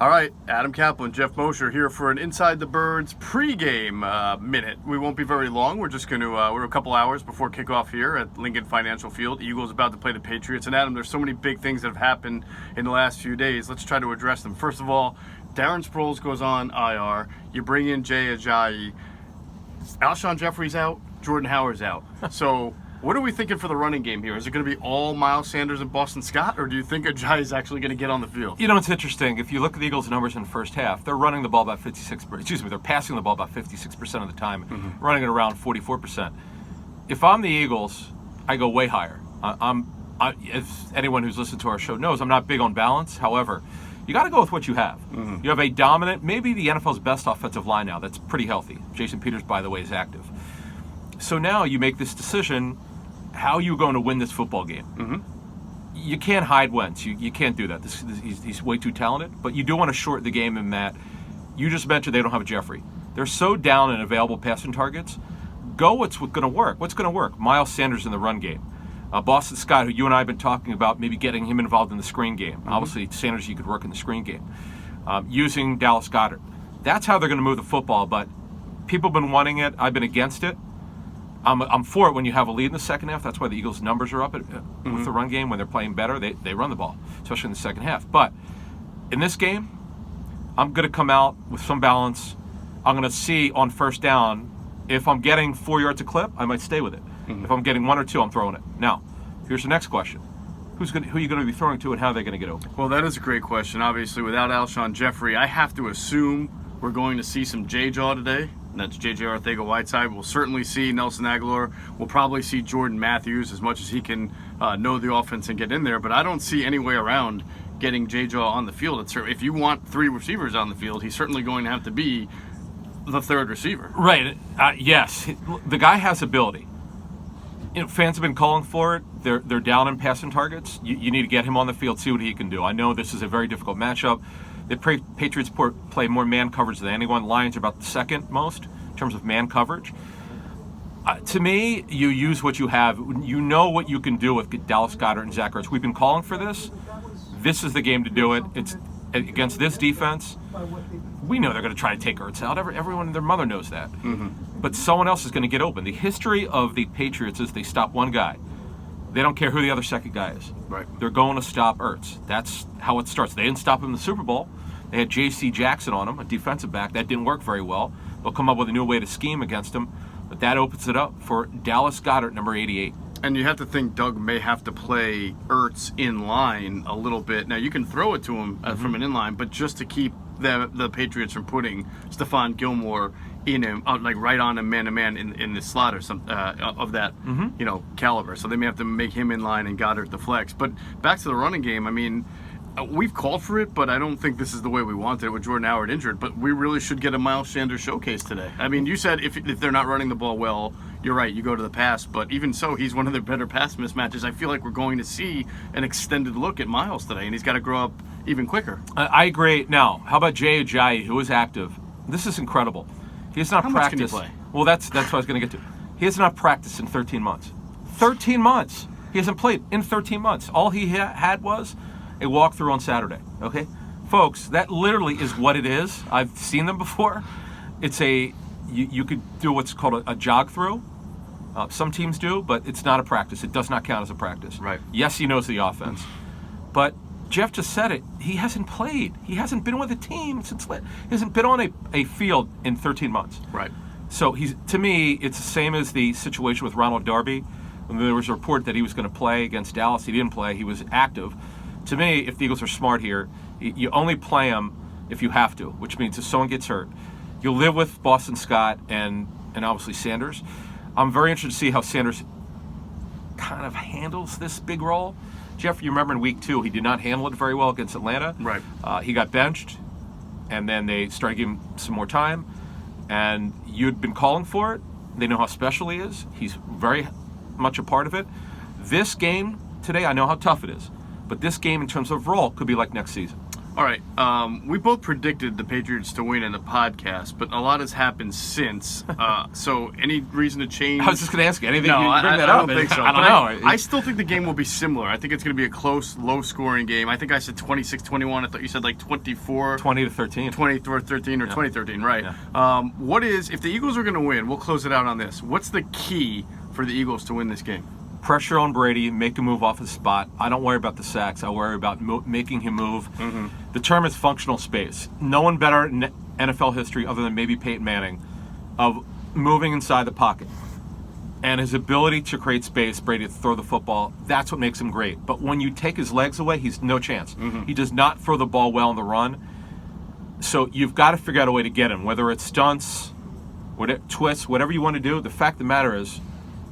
All right, Adam Caplan, Geoff Mosher here for an Inside the Birds pregame minute. We won't be very long. We're just going to, we're a couple hours before kickoff here at Linc Financial Field. Eagles about to play the Patriots. And Adam, there's so many big things that have happened in the last few days. Let's try to address them. First of all, Darren Sproles goes on IR. You bring in Jay Ajayi. Alshon Jeffrey's out. Jordan Howard's out. So what are we thinking for the running game here? Is it going to be all Miles Sanders and Boston Scott, or do you think Ajayi is actually going to get on the field? You know, it's interesting. If you look at the Eagles' numbers in the first half, they're running the ball about 56%. They're passing the ball about 56% of the time, running it around 44%. If I'm the Eagles, I go way higher. If anyone who's listened to our show knows, I'm not big on balance. However, you got to go with what you have. You have a dominant, maybe the NFL's best offensive line now. That's pretty healthy. Jason Peters, by the way, is active. So now you make this decision. How are you going to win this football game? You can't hide Wentz. You can't do that. He's way too talented. But you do want to shorten the game in that you just mentioned they don't have a Jeffrey. They're so down in available passing targets. Go what's going to work. What's going to work? Miles Sanders in the run game. Boston Scott, who you and I have been talking about, maybe getting him involved in the screen game. Obviously, Sanders, you could work in the screen game. Using Dallas Goedert. That's how they're going to move the football. But people have been wanting it. I've been against it. I'm for it when you have a lead in the second half. That's why the Eagles' numbers are up with the run game. When they're playing better, they run the ball, especially in the second half. But in this game, I'm going to come out with some balance. I'm going to see on first down, if I'm getting 4 yards a clip, I might stay with it. If I'm getting 1 or 2, I'm throwing it. Now, here's the next question. Who are you going to be throwing to, and how are they going to get open? Well, that is a great question. Obviously, without Alshon Jeffrey, I have to assume we're going to see some J-Jaw today. And that's J.J. Arcega-Whiteside. We'll certainly see Nelson Aguilar. We'll probably see Jordan Matthews as much as he can know the offense and get in there. But I don't see any way around getting J-Jaw on the field. If you want 3 receivers on the field, he's certainly going to have to be the third receiver. Right. Yes. The guy has ability. You know, fans have been calling for it. They're down in passing targets. You need to get him on the field, see what he can do. I know this is a very difficult matchup. The Patriots play more man coverage than anyone. Lions are about the second most in terms of man coverage. To me, you use what you have. You know what you can do with Dallas Goedert and Zach Ertz. We've been calling for this. This is the game to do it. It's against this defense. We know they're going to try to take Ertz out. Everyone and their mother knows that. But someone else is going to get open. The history of the Patriots is they stop one guy. They don't care who the other second guy is. Right. They're going to stop Ertz. That's how it starts. They didn't stop him in the Super Bowl. They had J.C. Jackson on him, a defensive back. That didn't work very well. They'll come up with a new way to scheme against him. But that opens it up for Dallas Goedert, number 88. And you have to think Doug may have to play Ertz in line a little bit. Now, you can throw it to him from an in-line, but just to keep the Patriots from putting Stephon Gilmore in him, like right on him, man-to-man in the slot or some of that caliber. So they may have to make him in line and Goddard the flex. But back to the running game, I mean, we've called for it, but I don't think this is the way we wanted it with Jordan Howard injured. But we really should get a Miles Sanders showcase today. I mean, you said if they're not running the ball well, you're right, you go to the pass. But even so, he's one of their better pass mismatches. I feel like we're going to see an extended look at Miles today, and he's got to grow up even quicker. I agree. Now, how about Jay Ajayi, who is active? This is incredible. He has not practiced. Much can he play? Well, that's what I was going to get to. He has not practiced in 13 months. 13 months. He hasn't played in 13 months. All he had was a walkthrough on Saturday. Okay, folks, that literally is what it is. I've seen them before. It's you could do what's called a jog through. Some teams do, but it's not a practice. It does not count as a practice. Right. Yes, he knows the offense, but Geoff just said it. He hasn't played. He hasn't been with a team since. He hasn't been on a field in 13 months. Right. So to me, it's the same as the situation with Ronald Darby. When there was a report that he was going to play against Dallas, he didn't play. He was active. To me, if the Eagles are smart here, you only play him if you have to, which means if someone gets hurt. You'll live with Boston Scott and obviously Sanders. I'm very interested to see how Sanders kind of handles this big role. Geoff, you remember in week 2, he did not handle it very well against Atlanta. Right. He got benched, and then they started giving him some more time. And you'd been calling for it. They know how special he is. He's very much a part of it. This game today, I know how tough it is. But this game, in terms of role, could be like next season. All right. We both predicted the Patriots to win in the podcast, but a lot has happened since. So, any reason to change? I was just going to ask you anything. No, you bring I that don't up. think so. I don't But know. I still think the game will be similar. I think it's going to be a close, low-scoring game. I think I said 26-21. I thought you said like 24. 20-13. 24-13 or 20-13, right. Yeah. What is, if the Eagles are going to win, we'll close it out on this. What's the key for the Eagles to win this game? Pressure on Brady, make him move off his spot. I don't worry about the sacks. I worry about making him move. Mm-hmm. The term is functional space. No one better in NFL history, other than maybe Peyton Manning, of moving inside the pocket. And his ability to create space, Brady, to throw the football, that's what makes him great. But when you take his legs away, he's no chance. Mm-hmm. He does not throw the ball well on the run. So you've got to figure out a way to get him, whether it's stunts, twists, whatever you want to do. The fact of the matter is,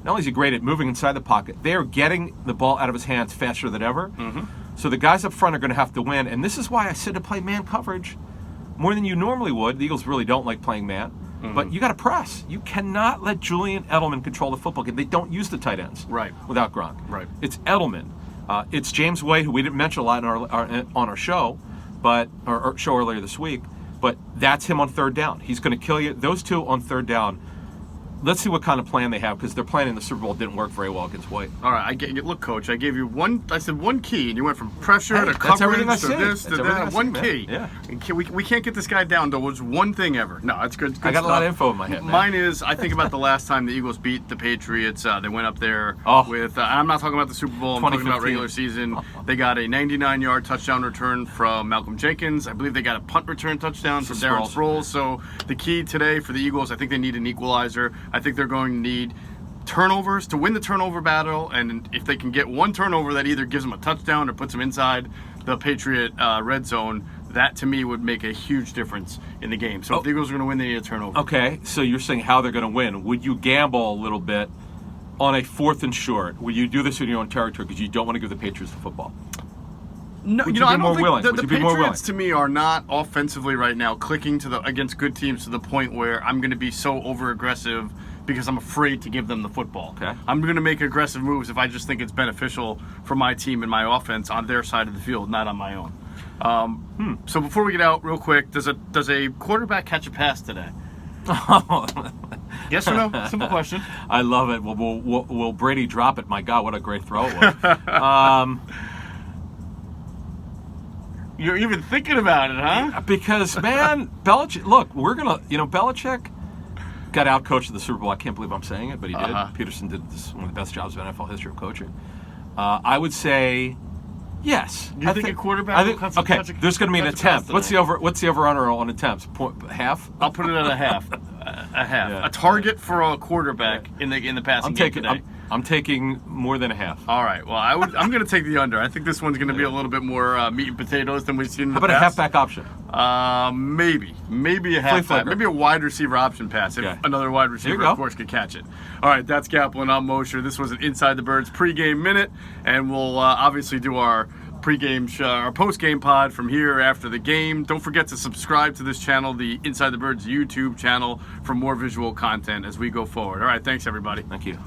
not only is he great at moving inside the pocket, they are getting the ball out of his hands faster than ever. Mm-hmm. So the guys up front are going to have to win. And this is why I said to play man coverage more than you normally would. The Eagles really don't like playing man. Mm-hmm. But you got to press. You cannot let Julian Edelman control the football game. They don't use the tight ends without Gronk. Right. It's Edelman. It's James White, who we didn't mention a lot on our show, but our show earlier this week. But that's him on third down. He's going to kill you. Those two on third down. Let's see what kind of plan they have, because their plan in the Super Bowl didn't work very well against White. All right, look, Coach, I gave you one. I said one key, and you went from pressure to that's everything coverage I to said. this to That's everything that. I One said, key. man. Yeah. We can't get this guy down to just one thing ever. No, it's good. I got a lot of info in my head, man. Mine is, I think about the last time the Eagles beat the Patriots. They went up there with. I'm not talking about the Super Bowl. I'm talking about regular season. They got a 99-yard touchdown return from Malcolm Jenkins. I believe they got a punt return touchdown from Darren Sproles. So the key today for the Eagles, I think they need an equalizer. I think they're going to need turnovers to win the turnover battle, and if they can get one turnover that either gives them a touchdown or puts them inside the Patriot red zone, that to me would make a huge difference in the game. So if the Eagles are going to win, they need a turnover. Okay, so you're saying how they're going to win. Would you gamble a little bit on a 4th and short? Would you do this in your own territory because you don't want to give the Patriots the football? No, Would you you know, be I more don't willing? think Would the you be more Patriots willing? to me are not offensively right now clicking against good teams to the point where I'm going to be so over aggressive because I'm afraid to give them the football. Okay. I'm going to make aggressive moves if I just think it's beneficial for my team and my offense on their side of the field, not on my own. So before we get out, real quick, does a quarterback catch a pass today? Yes or no? Simple question. I love it. Will Brady drop it? My God, what a great throw it was. You're even thinking about it, huh? Because, man, Belichick, look, Belichick got out-coached in the Super Bowl. I can't believe I'm saying it, but he did. Peterson did one of the best jobs of NFL history of coaching. I would say yes. You think a quarterback will catch a there's going to be an attempt. What's the over-under on attempts? Half? I'll put it at a half. A half. Yeah. A target for a quarterback in the passing game today. I'm taking more than a half. All right. Well, I'm going to take the under. I think this one's going to be a little bit more meat and potatoes than we've seen in the past. How about a halfback option? Maybe a halfback. Maybe a wide receiver option pass if another wide receiver, of course, could catch it. All right. That's Caplan. I'm Mosher. This was an Inside the Birds pregame minute, and we'll obviously do our our post-game pod from here after the game. Don't forget to subscribe to this channel, the Inside the Birds YouTube channel, for more visual content as we go forward. All right. Thanks, everybody. Thank you.